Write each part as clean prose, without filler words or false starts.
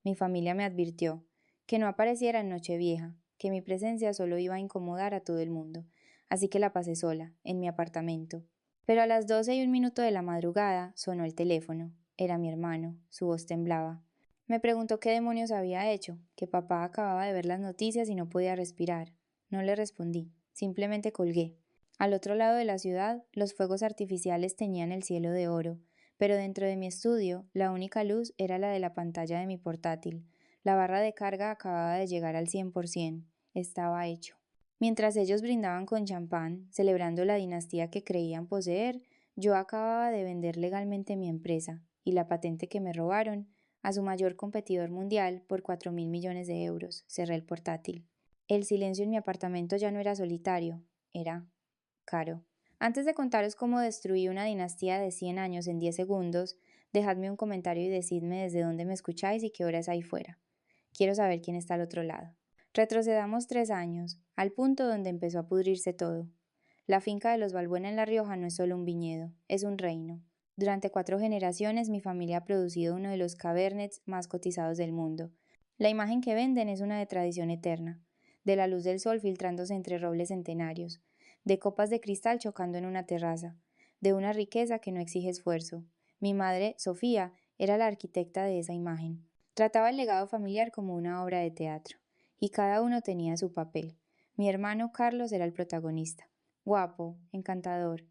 Mi familia me advirtió que no apareciera en Nochevieja, que mi presencia solo iba a incomodar a todo el mundo, así que la pasé sola, en mi apartamento. Pero a las 12:01 de la madrugada sonó el teléfono. Era mi hermano, su voz temblaba. Me preguntó qué demonios había hecho, que papá acababa de ver las noticias y no podía respirar. No le respondí, simplemente colgué. Al otro lado de la ciudad, los fuegos artificiales teñían el cielo de oro, pero dentro de mi estudio, la única luz era la de la pantalla de mi portátil. La barra de carga acababa de llegar al 100%. Estaba hecho. Mientras ellos brindaban con champán, celebrando la dinastía que creían poseer, yo acababa de vender legalmente mi empresa y la patente que me robaron a su mayor competidor mundial por 4.000 millones de euros. Cerré el portátil. El silencio en mi apartamento ya no era solitario, era caro. Antes de contaros cómo destruí una dinastía de 100 años en 10 segundos, dejadme un comentario y decidme desde dónde me escucháis y qué hora es ahí fuera. Quiero saber quién está al otro lado. Retrocedamos 3 años, al punto donde empezó a pudrirse todo. La finca de los Balbuena en La Rioja no es solo un viñedo, es un reino. Durante 4 generaciones mi familia ha producido uno de los cabernets más cotizados del mundo. La imagen que venden es una de tradición eterna, de la luz del sol filtrándose entre robles centenarios, de copas de cristal chocando en una terraza, de una riqueza que no exige esfuerzo. Mi madre, Sofía, era la arquitecta de esa imagen. Trataba el legado familiar como una obra de teatro, y cada uno tenía su papel. Mi hermano Carlos era el protagonista. Guapo, encantador,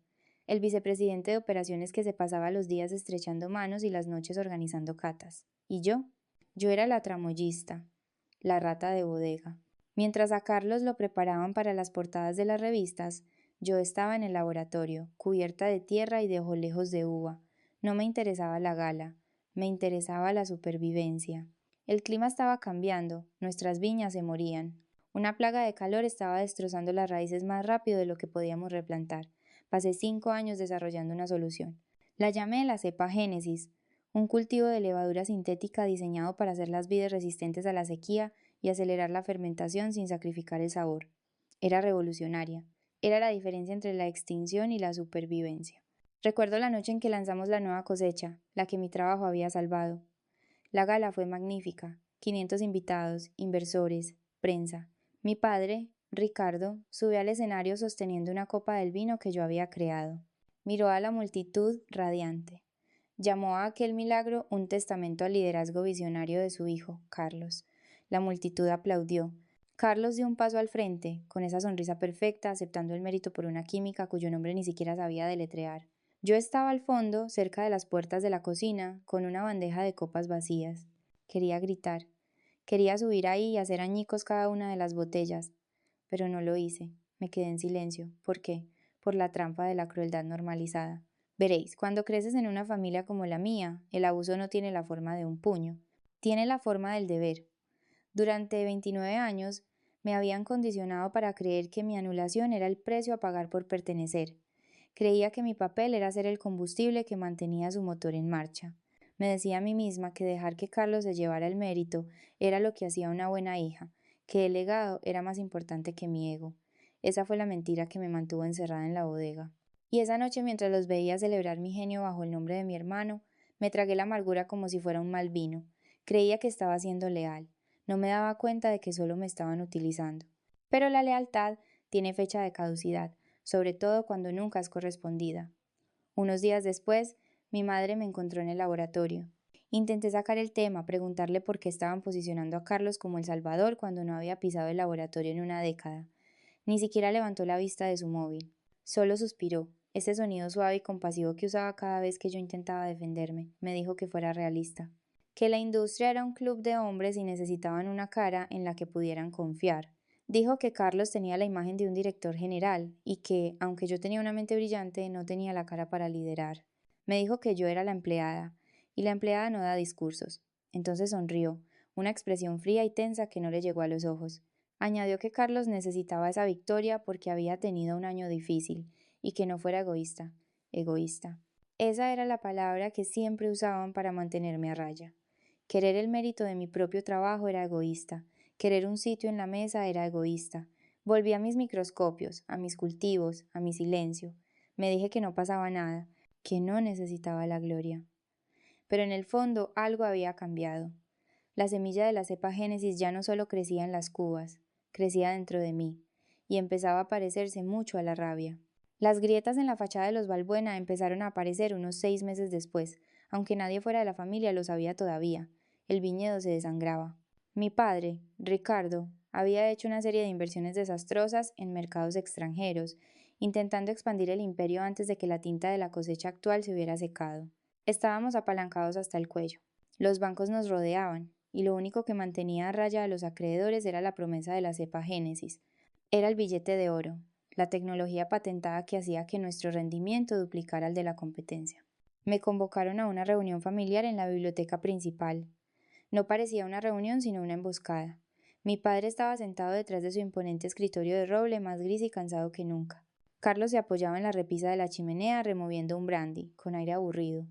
el vicepresidente de operaciones que se pasaba los días estrechando manos y las noches organizando catas. ¿Y yo? Yo era la tramoyista, la rata de bodega. Mientras a Carlos lo preparaban para las portadas de las revistas, yo estaba en el laboratorio, cubierta de tierra y de ojolejos de uva. No me interesaba la gala, me interesaba la supervivencia. El clima estaba cambiando, nuestras viñas se morían. Una plaga de calor estaba destrozando las raíces más rápido de lo que podíamos replantar. Pasé 5 años desarrollando una solución. La llamé la cepa Génesis, un cultivo de levadura sintética diseñado para hacer las vides resistentes a la sequía y acelerar la fermentación sin sacrificar el sabor. Era revolucionaria. Era la diferencia entre la extinción y la supervivencia. Recuerdo la noche en que lanzamos la nueva cosecha, la que mi trabajo había salvado. La gala fue magnífica. 500 invitados, inversores, prensa. Mi padre, Ricardo, subió al escenario sosteniendo una copa del vino que yo había creado. Miró a la multitud radiante. Llamó a aquel milagro un testamento al liderazgo visionario de su hijo, Carlos. La multitud aplaudió. Carlos dio un paso al frente, con esa sonrisa perfecta, aceptando el mérito por una química cuyo nombre ni siquiera sabía deletrear. Yo estaba al fondo, cerca de las puertas de la cocina, con una bandeja de copas vacías. Quería gritar. Quería subir ahí y hacer añicos cada una de las botellas. Pero no lo hice. Me quedé en silencio. ¿Por qué? Por la trampa de la crueldad normalizada. Veréis, cuando creces en una familia como la mía, el abuso no tiene la forma de un puño. Tiene la forma del deber. Durante 29 años me habían condicionado para creer que mi anulación era el precio a pagar por pertenecer. Creía que mi papel era ser el combustible que mantenía su motor en marcha. Me decía a mí misma que dejar que Carlos se llevara el mérito era lo que hacía una buena hija, que el legado era más importante que mi ego. Esa fue la mentira que me mantuvo encerrada en la bodega. Y esa noche, mientras los veía celebrar mi genio bajo el nombre de mi hermano, me tragué la amargura como si fuera un mal vino. Creía que estaba siendo leal. No me daba cuenta de que solo me estaban utilizando. Pero la lealtad tiene fecha de caducidad, sobre todo cuando nunca es correspondida. Unos días después, mi madre me encontró en el laboratorio. Intenté sacar el tema, preguntarle por qué estaban posicionando a Carlos como el Salvador cuando no había pisado el laboratorio en una década. Ni siquiera levantó la vista de su móvil. Solo suspiró. Ese sonido suave y compasivo que usaba cada vez que yo intentaba defenderme. Me dijo que fuera realista. Que la industria era un club de hombres y necesitaban una cara en la que pudieran confiar. Dijo que Carlos tenía la imagen de un director general y que, aunque yo tenía una mente brillante, no tenía la cara para liderar. Me dijo que yo era la empleada, y la empleada no da discursos. Entonces sonrió, una expresión fría y tensa que no le llegó a los ojos. Añadió que Carlos necesitaba esa victoria porque había tenido un año difícil, y que no fuera egoísta. Egoísta. Esa era la palabra que siempre usaban para mantenerme a raya. Querer el mérito de mi propio trabajo era egoísta. Querer un sitio en la mesa era egoísta. Volví a mis microscopios, a mis cultivos, a mi silencio. Me dije que no pasaba nada, que no necesitaba la gloria. Pero en el fondo algo había cambiado. La semilla de la cepa Génesis ya no solo crecía en las cubas, crecía dentro de mí, y empezaba a parecerse mucho a la rabia. Las grietas en la fachada de los Balbuena empezaron a aparecer unos 6 meses después, aunque nadie fuera de la familia lo sabía todavía. El viñedo se desangraba. Mi padre, Ricardo, había hecho una serie de inversiones desastrosas en mercados extranjeros, intentando expandir el imperio antes de que la tinta de la cosecha actual se hubiera secado. Estábamos apalancados hasta el cuello. Los bancos nos rodeaban, y lo único que mantenía a raya a los acreedores era la promesa de la cepa Génesis. Era el billete de oro, la tecnología patentada que hacía que nuestro rendimiento duplicara el de la competencia. Me convocaron a una reunión familiar en la biblioteca principal. No parecía una reunión sino una emboscada. Mi padre estaba sentado detrás de su imponente escritorio de roble, más gris y cansado que nunca. Carlos se apoyaba en la repisa de la chimenea removiendo un brandy, con aire aburrido.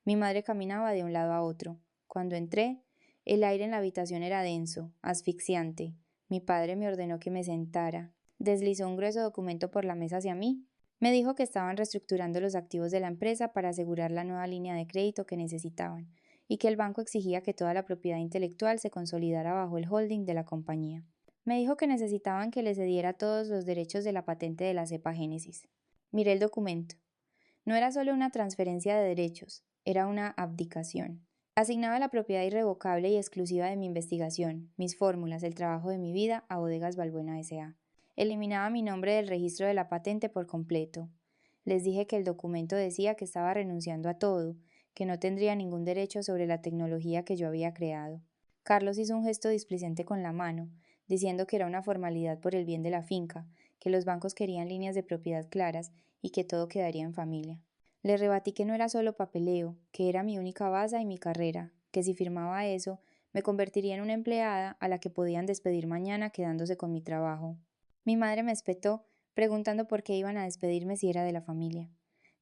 Mi madre caminaba de un lado a otro. Cuando entré, el aire en la habitación era denso, asfixiante. Mi padre me ordenó que me sentara. Deslizó un grueso documento por la mesa hacia mí. Me dijo que estaban reestructurando los activos de la empresa para asegurar la nueva línea de crédito que necesitaban, y que el banco exigía que toda la propiedad intelectual se consolidara bajo el holding de la compañía. Me dijo que necesitaban que le cediera todos los derechos de la patente de la cepa Génesis. Miré el documento. No era solo una transferencia de derechos, era una abdicación. Asignaba la propiedad irrevocable y exclusiva de mi investigación, mis fórmulas, el trabajo de mi vida a Bodegas Balbuena S.A. Eliminaba mi nombre del registro de la patente por completo. Les dije que el documento decía que estaba renunciando a todo, que no tendría ningún derecho sobre la tecnología que yo había creado. Carlos hizo un gesto displicente con la mano, diciendo que era una formalidad por el bien de la finca, que los bancos querían líneas de propiedad claras y que todo quedaría en familia. Le rebatí que no era solo papeleo, que era mi única base y mi carrera, que si firmaba eso, me convertiría en una empleada a la que podían despedir mañana quedándose con mi trabajo. Mi madre me espetó, preguntando por qué iban a despedirme si era de la familia.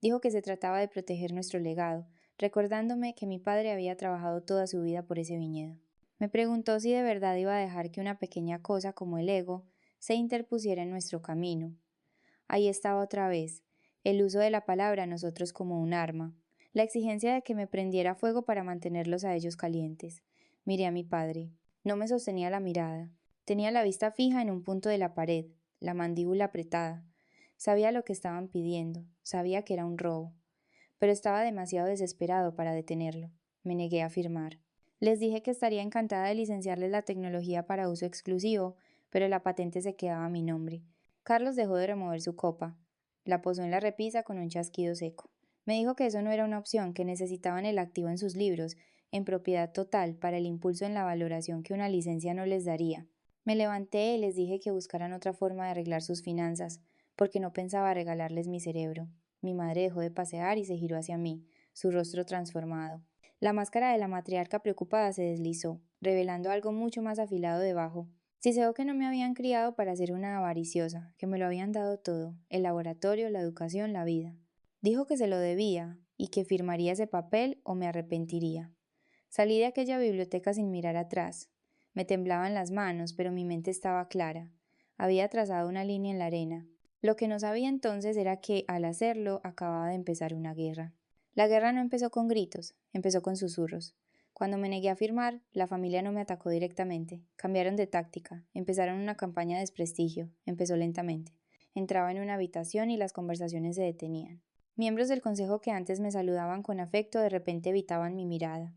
Dijo que se trataba de proteger nuestro legado, recordándome que mi padre había trabajado toda su vida por ese viñedo. Me preguntó si de verdad iba a dejar que una pequeña cosa como el ego se interpusiera en nuestro camino. Ahí estaba otra vez, el uso de la palabra a nosotros como un arma, la exigencia de que me prendiera fuego para mantenerlos a ellos calientes. Miré a mi padre. No me sostenía la mirada. Tenía la vista fija en un punto de la pared, la mandíbula apretada. Sabía lo que estaban pidiendo, sabía que era un robo, pero estaba demasiado desesperado para detenerlo. Me negué a firmar. Les dije que estaría encantada de licenciarles la tecnología para uso exclusivo, pero la patente se quedaba a mi nombre. Carlos dejó de remover su copa. La posó en la repisa con un chasquido seco. Me dijo que eso no era una opción, que necesitaban el activo en sus libros, en propiedad total, para el impulso en la valoración que una licencia no les daría. Me levanté y les dije que buscaran otra forma de arreglar sus finanzas, porque no pensaba regalarles mi cerebro. Mi madre dejó de pasear y se giró hacia mí, su rostro transformado. La máscara de la matriarca preocupada se deslizó, revelando algo mucho más afilado debajo. Si se ve que no me habían criado para ser una avariciosa, que me lo habían dado todo, el laboratorio, la educación, la vida. Dijo que se lo debía y que firmaría ese papel o me arrepentiría. Salí de aquella biblioteca sin mirar atrás. Me temblaban las manos, pero mi mente estaba clara. Había trazado una línea en la arena. Lo que no sabía entonces era que, al hacerlo, acababa de empezar una guerra. La guerra no empezó con gritos, empezó con susurros. Cuando me negué a firmar, la familia no me atacó directamente. Cambiaron de táctica, empezaron una campaña de desprestigio, empezó lentamente. Entraba en una habitación y las conversaciones se detenían. Miembros del consejo que antes me saludaban con afecto de repente evitaban mi mirada.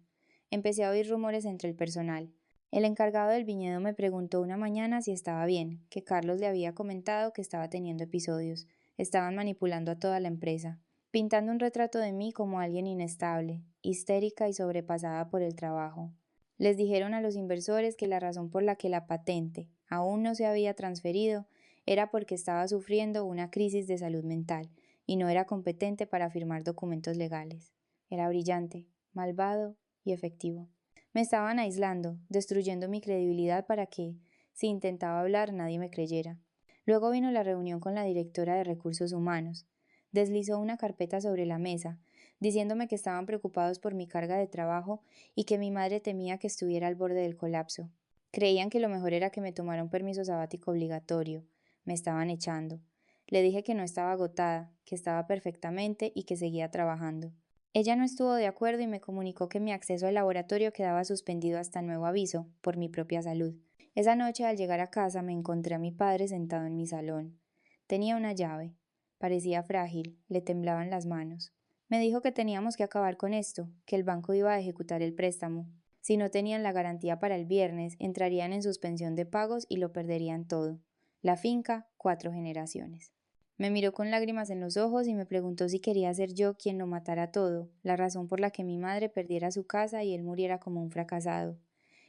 Empecé a oír rumores entre el personal. El encargado del viñedo me preguntó una mañana si estaba bien, que Carlos le había comentado que estaba teniendo episodios. Estaban manipulando a toda la empresa, pintando un retrato de mí como alguien inestable, histérica y sobrepasada por el trabajo. Les dijeron a los inversores que la razón por la que la patente aún no se había transferido era porque estaba sufriendo una crisis de salud mental y no era competente para firmar documentos legales. Era brillante, malvado y efectivo. Me estaban aislando, destruyendo mi credibilidad para que, si intentaba hablar, nadie me creyera. Luego vino la reunión con la directora de Recursos Humanos. Deslizó una carpeta sobre la mesa, diciéndome que estaban preocupados por mi carga de trabajo y que mi madre temía que estuviera al borde del colapso. Creían que lo mejor era que me tomara un permiso sabático obligatorio. Me estaban echando. Le dije que no estaba agotada, que estaba perfectamente y que seguía trabajando. Ella no estuvo de acuerdo y me comunicó que mi acceso al laboratorio quedaba suspendido hasta nuevo aviso, por mi propia salud. Esa noche, al llegar a casa, me encontré a mi padre sentado en mi salón. Tenía una llave. Parecía frágil, le temblaban las manos. Me dijo que teníamos que acabar con esto, que el banco iba a ejecutar el préstamo. Si no tenían la garantía para el viernes, entrarían en suspensión de pagos y lo perderían todo. La finca, 4 generaciones. Me miró con lágrimas en los ojos y me preguntó si quería ser yo quien lo matara todo, la razón por la que mi madre perdiera su casa y él muriera como un fracasado.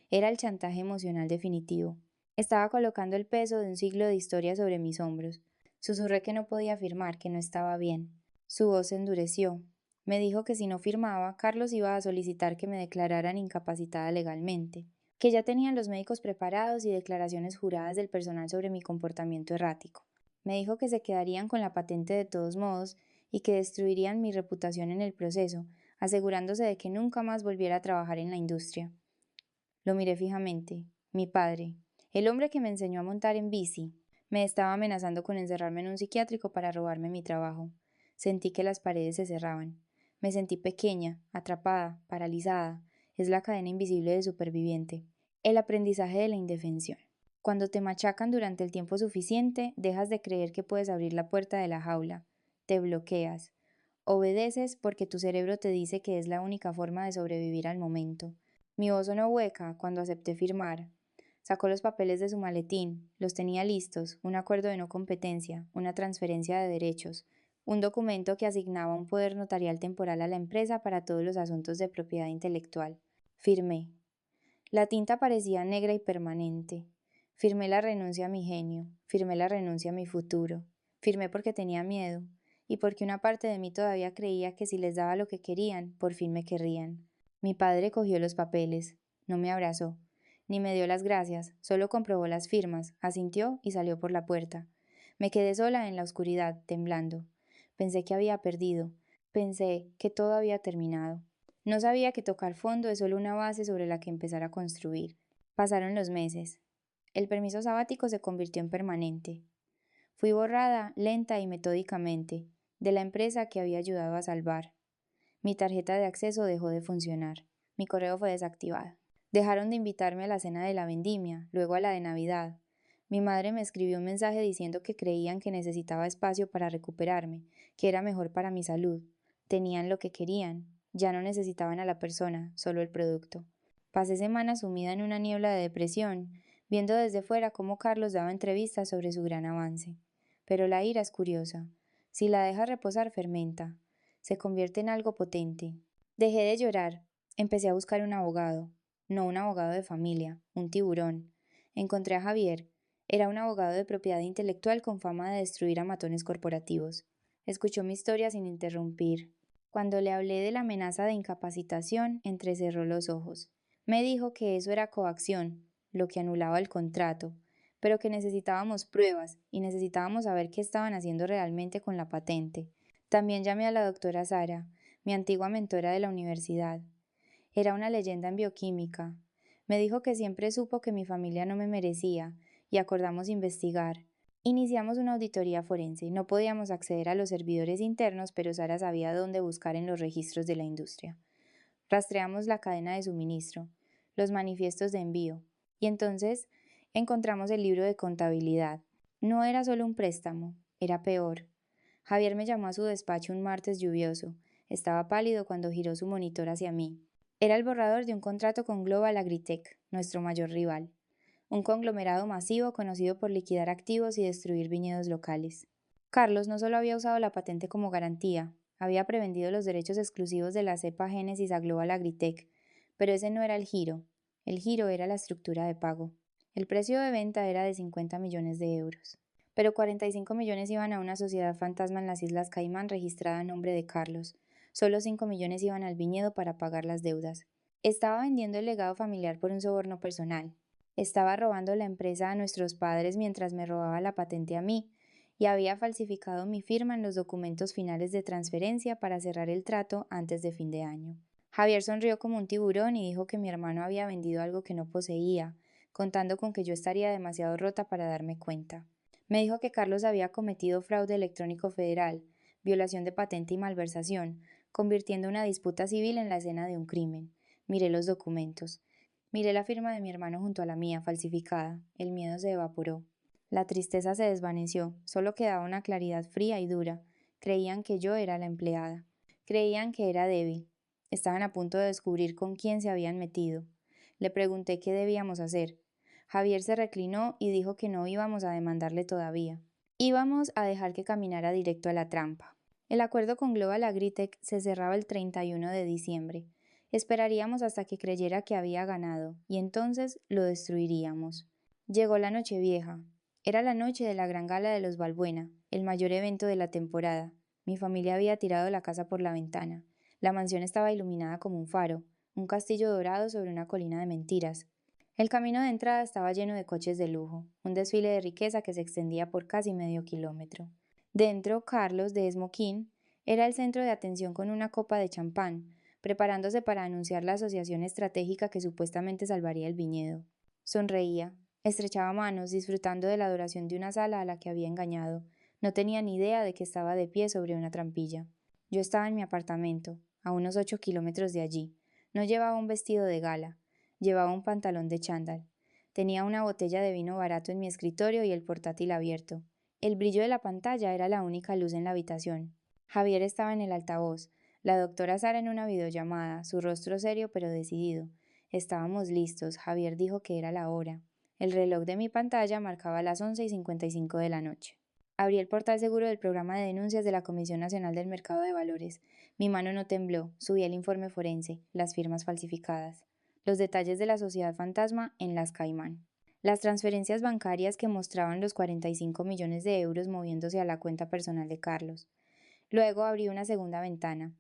Era el chantaje emocional definitivo. Estaba colocando el peso de un siglo de historia sobre mis hombros. Susurré que no podía firmar, que no estaba bien. Su voz se endureció. Me dijo que si no firmaba, Carlos iba a solicitar que me declararan incapacitada legalmente, que ya tenían los médicos preparados y declaraciones juradas del personal sobre mi comportamiento errático. Me dijo que se quedarían con la patente de todos modos y que destruirían mi reputación en el proceso, asegurándose de que nunca más volviera a trabajar en la industria. Lo miré fijamente. Mi padre, el hombre que me enseñó a montar en bici, me estaba amenazando con encerrarme en un psiquiátrico para robarme mi trabajo. Sentí que las paredes se cerraban. Me sentí pequeña, atrapada, paralizada. Es la cadena invisible del superviviente. El aprendizaje de la indefensión. Cuando te machacan durante el tiempo suficiente, dejas de creer que puedes abrir la puerta de la jaula. Te bloqueas. Obedeces porque tu cerebro te dice que es la única forma de sobrevivir al momento. Mi voz sonó hueca cuando acepté firmar. Sacó los papeles de su maletín, los tenía listos, un acuerdo de no competencia, una transferencia de derechos, un documento que asignaba un poder notarial temporal a la empresa para todos los asuntos de propiedad intelectual. Firmé. La tinta parecía negra y permanente. Firmé la renuncia a mi genio, firmé la renuncia a mi futuro, firmé porque tenía miedo, y porque una parte de mí todavía creía que si les daba lo que querían, por fin me querrían. Mi padre cogió los papeles, no me abrazó, ni me dio las gracias, solo comprobó las firmas, asintió y salió por la puerta. Me quedé sola en la oscuridad, temblando. Pensé que había perdido, pensé que todo había terminado. No sabía que tocar fondo es solo una base sobre la que empezar a construir. Pasaron los meses. El permiso sabático se convirtió en permanente. Fui borrada, lenta y metódicamente, de la empresa que había ayudado a salvar. Mi tarjeta de acceso dejó de funcionar. Mi correo fue desactivado. Dejaron de invitarme a la cena de la vendimia, luego a la de Navidad. Mi madre me escribió un mensaje diciendo que creían que necesitaba espacio para recuperarme, que era mejor para mi salud. Tenían lo que querían. Ya no necesitaban a la persona, solo el producto. Pasé semanas sumida en una niebla de depresión, viendo desde fuera cómo Carlos daba entrevistas sobre su gran avance. Pero la ira es curiosa. Si la dejas reposar, fermenta. Se convierte en algo potente. Dejé de llorar. Empecé a buscar un abogado. No un abogado de familia, un tiburón. Encontré a Javier. Era un abogado de propiedad intelectual con fama de destruir a matones corporativos. Escuchó mi historia sin interrumpir. Cuando le hablé de la amenaza de incapacitación, entrecerró los ojos. Me dijo que eso era coacción, lo que anulaba el contrato, pero que necesitábamos pruebas y necesitábamos saber qué estaban haciendo realmente con la patente. También llamé a la doctora Sara, mi antigua mentora de la universidad. Era una leyenda en bioquímica. Me dijo que siempre supo que mi familia no me merecía y acordamos investigar. Iniciamos una auditoría forense. No podíamos acceder a los servidores internos, pero Sara sabía dónde buscar en los registros de la industria. Rastreamos la cadena de suministro, los manifiestos de envío, y entonces encontramos el libro de contabilidad. No era solo un préstamo, era peor. Javier me llamó a su despacho un martes lluvioso. Estaba pálido cuando giró su monitor hacia mí. Era el borrador de un contrato con Global Agritech, nuestro mayor rival, un conglomerado masivo conocido por liquidar activos y destruir viñedos locales. Carlos no solo había usado la patente como garantía, había prevendido los derechos exclusivos de la cepa Génesis a Global Agritech, pero ese no era el giro. El giro era la estructura de pago. El precio de venta era de 50 millones de euros, pero 45 millones iban a una sociedad fantasma en las Islas Caimán registrada a nombre de Carlos. Solo 5 millones iban al viñedo para pagar las deudas. Estaba vendiendo el legado familiar por un soborno personal. Estaba robando la empresa a nuestros padres mientras me robaba la patente a mí, y había falsificado mi firma en los documentos finales de transferencia para cerrar el trato antes de fin de año. Javier sonrió como un tiburón y dijo que mi hermano había vendido algo que no poseía, contando con que yo estaría demasiado rota para darme cuenta. Me dijo que Carlos había cometido fraude electrónico federal, violación de patente y malversación, convirtiendo una disputa civil en la escena de un crimen. Miré los documentos. Miré la firma de mi hermano junto a la mía, falsificada. El miedo se evaporó. La tristeza se desvaneció. Solo quedaba una claridad fría y dura. Creían que yo era la empleada. Creían que era débil. Estaban a punto de descubrir con quién se habían metido. Le pregunté qué debíamos hacer. Javier se reclinó y dijo que no íbamos a demandarle todavía. Íbamos a dejar que caminara directo a la trampa. El acuerdo con Global Agritech se cerraba el 31 de diciembre. Esperaríamos hasta que creyera que había ganado, y entonces lo destruiríamos. Llegó la Nochevieja. Era la noche de la gran gala de los Balbuena, el mayor evento de la temporada. Mi familia había tirado la casa por la ventana. La mansión estaba iluminada como un faro, un castillo dorado sobre una colina de mentiras. El camino de entrada estaba lleno de coches de lujo, un desfile de riqueza que se extendía por casi medio kilómetro. Dentro, Carlos, de esmoquín, era el centro de atención con una copa de champán, preparándose para anunciar la asociación estratégica que supuestamente salvaría el viñedo. Sonreía, estrechaba manos, disfrutando de la adoración de una sala a la que había engañado. No tenía ni idea de que estaba de pie sobre una trampilla. Yo estaba en mi apartamento, a unos 8 kilómetros de allí. No llevaba un vestido de gala, llevaba un pantalón de chándal. Tenía una botella de vino barato en mi escritorio y el portátil abierto. El brillo de la pantalla era la única luz en la habitación. Javier estaba en el altavoz, la doctora Sara en una videollamada, su rostro serio pero decidido. Estábamos listos, Javier dijo que era la hora. El reloj de mi pantalla marcaba las 11:55 de la noche. Abrí el portal seguro del programa de denuncias de la Comisión Nacional del Mercado de Valores. Mi mano no tembló, subí el informe forense, las firmas falsificadas, los detalles de la sociedad fantasma en Las Caimán. Las transferencias bancarias que mostraban los 45 millones de euros moviéndose a la cuenta personal de Carlos. Luego abrí una segunda ventana.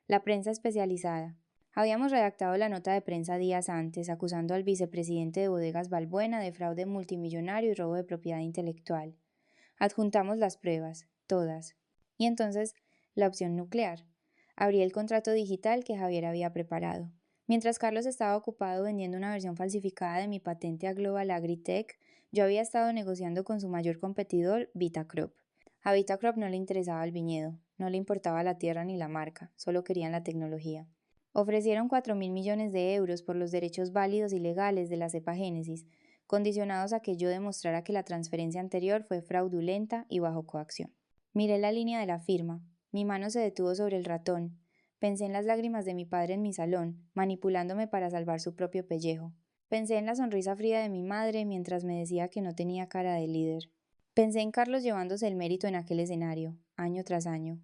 La prensa especializada. Habíamos redactado la nota de prensa días antes, acusando al vicepresidente de Bodegas Balbuena de fraude multimillonario y robo de propiedad intelectual. Adjuntamos las pruebas, todas. Y entonces, la opción nuclear. Abrí el contrato digital que Javier había preparado. Mientras Carlos estaba ocupado vendiendo una versión falsificada de mi patente a Global Agritech, yo había estado negociando con su mayor competidor, Vitacrop. A Vitacrop no le interesaba el viñedo, no le importaba la tierra ni la marca, solo querían la tecnología. Ofrecieron 4.000 millones de euros por los derechos válidos y legales de la cepa Génesis, condicionados a que yo demostrara que la transferencia anterior fue fraudulenta y bajo coacción. Miré la línea de la firma. Mi mano se detuvo sobre el ratón. Pensé en las lágrimas de mi padre en mi salón, manipulándome para salvar su propio pellejo. Pensé en la sonrisa fría de mi madre mientras me decía que no tenía cara de líder. Pensé en Carlos llevándose el mérito en aquel escenario, año tras año.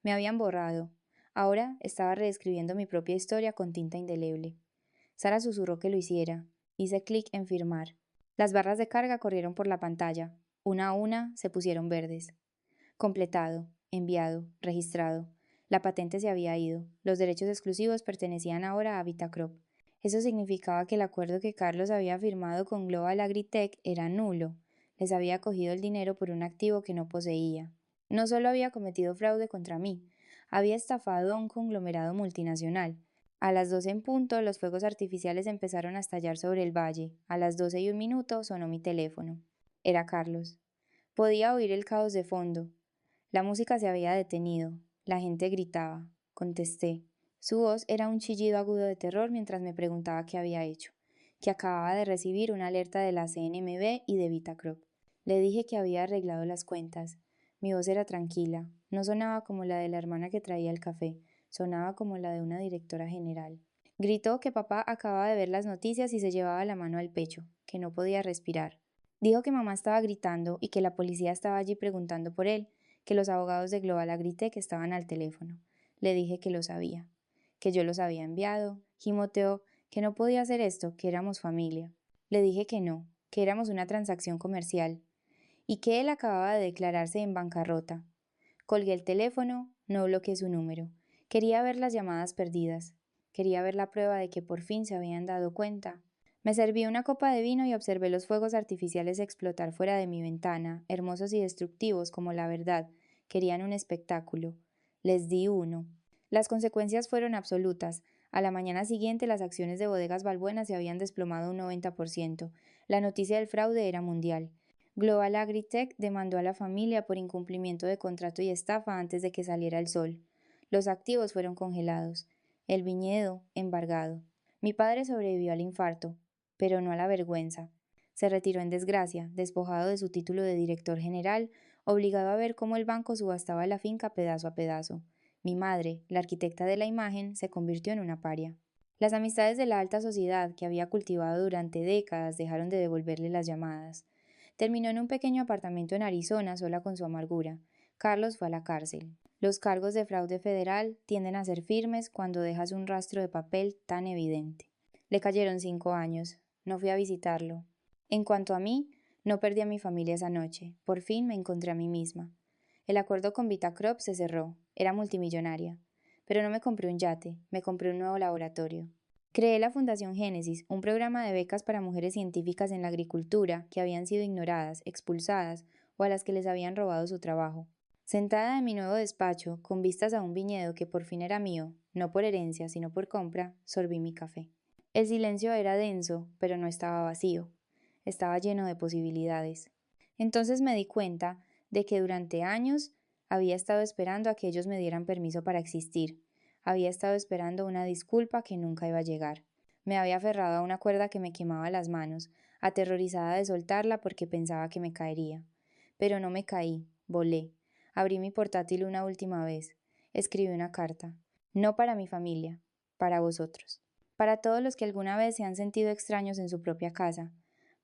Me habían borrado. Ahora estaba reescribiendo mi propia historia con tinta indeleble. Sara susurró que lo hiciera. Hice clic en firmar. Las barras de carga corrieron por la pantalla. Una a una se pusieron verdes. Completado, enviado, registrado. La patente se había ido. Los derechos exclusivos pertenecían ahora a Vitacrop. Eso significaba que el acuerdo que Carlos había firmado con Global Agritech era nulo. Les había cogido el dinero por un activo que no poseía. No solo había cometido fraude contra mí, había estafado a un conglomerado multinacional. A las 12 en punto, los fuegos artificiales empezaron a estallar sobre el valle. A las 12:01 sonó mi teléfono. Era Carlos. Podía oír el caos de fondo. La música se había detenido. La gente gritaba. Contesté. Su voz era un chillido agudo de terror mientras me preguntaba qué había hecho, que acababa de recibir una alerta de la CNMV y de Vitacrop. Le dije que había arreglado las cuentas. Mi voz era tranquila, no sonaba como la de la hermana que traía el café, sonaba como la de una directora general. Gritó que papá acababa de ver las noticias y se llevaba la mano al pecho, que no podía respirar. Dijo que mamá estaba gritando y que la policía estaba allí preguntando por él, que los abogados de Global Agritech estaban al teléfono. Le dije que lo sabía, que yo los había enviado, gimoteó, que no podía hacer esto, que éramos familia. Le dije que no, que éramos una transacción comercial, y que él acababa de declararse en bancarrota. Colgué el teléfono, no bloqueé su número. Quería ver las llamadas perdidas. Quería ver la prueba de que por fin se habían dado cuenta. Me serví una copa de vino y observé los fuegos artificiales explotar fuera de mi ventana, hermosos y destructivos como la verdad. Querían un espectáculo. Les di uno. Las consecuencias fueron absolutas. A la mañana siguiente las acciones de Bodegas Balbuena se habían desplomado un 90%. La noticia del fraude era mundial. Global Agritech demandó a la familia por incumplimiento de contrato y estafa antes de que saliera el sol. Los activos fueron congelados, el viñedo embargado. Mi padre sobrevivió al infarto, pero no a la vergüenza. Se retiró en desgracia, despojado de su título de director general, obligado a ver cómo el banco subastaba la finca pedazo a pedazo. Mi madre, la arquitecta de la imagen, se convirtió en una paria. Las amistades de la alta sociedad que había cultivado durante décadas dejaron de devolverle las llamadas. Terminó en un pequeño apartamento en Arizona sola con su amargura. Carlos fue a la cárcel. Los cargos de fraude federal tienden a ser firmes cuando dejas un rastro de papel tan evidente. Le cayeron 5 años. No fui a visitarlo. En cuanto a mí, no perdí a mi familia esa noche. Por fin me encontré a mí misma. El acuerdo con Vitacrop se cerró. Era multimillonaria. Pero no me compré un yate, me compré un nuevo laboratorio. Creé la Fundación Génesis, un programa de becas para mujeres científicas en la agricultura que habían sido ignoradas, expulsadas o a las que les habían robado su trabajo. Sentada en mi nuevo despacho, con vistas a un viñedo que por fin era mío, no por herencia, sino por compra, sorbí mi café. El silencio era denso, pero no estaba vacío. Estaba lleno de posibilidades. Entonces me di cuenta de que durante años había estado esperando a que ellos me dieran permiso para existir. Había estado esperando una disculpa que nunca iba a llegar. Me había aferrado a una cuerda que me quemaba las manos, aterrorizada de soltarla porque pensaba que me caería. Pero no me caí, volé. Abrí mi portátil una última vez. Escribí una carta. No para mi familia, para vosotros. Para todos los que alguna vez se han sentido extraños en su propia casa.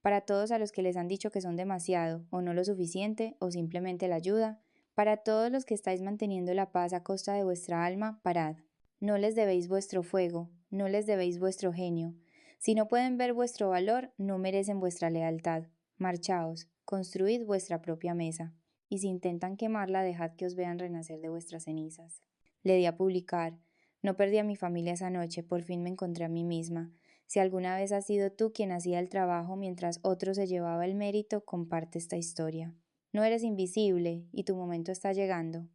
Para todos a los que les han dicho que son demasiado, o no lo suficiente, o simplemente la ayuda. Para todos los que estáis manteniendo la paz a costa de vuestra alma, parad. No les debéis vuestro fuego, no les debéis vuestro genio. Si no pueden ver vuestro valor, no merecen vuestra lealtad. Marchaos, construid vuestra propia mesa, y si intentan quemarla, dejad que os vean renacer de vuestras cenizas. Le di a publicar. No perdí a mi familia esa noche, por fin me encontré a mí misma. Si alguna vez has sido tú quien hacía el trabajo mientras otro se llevaba el mérito, comparte esta historia. No eres invisible y tu momento está llegando.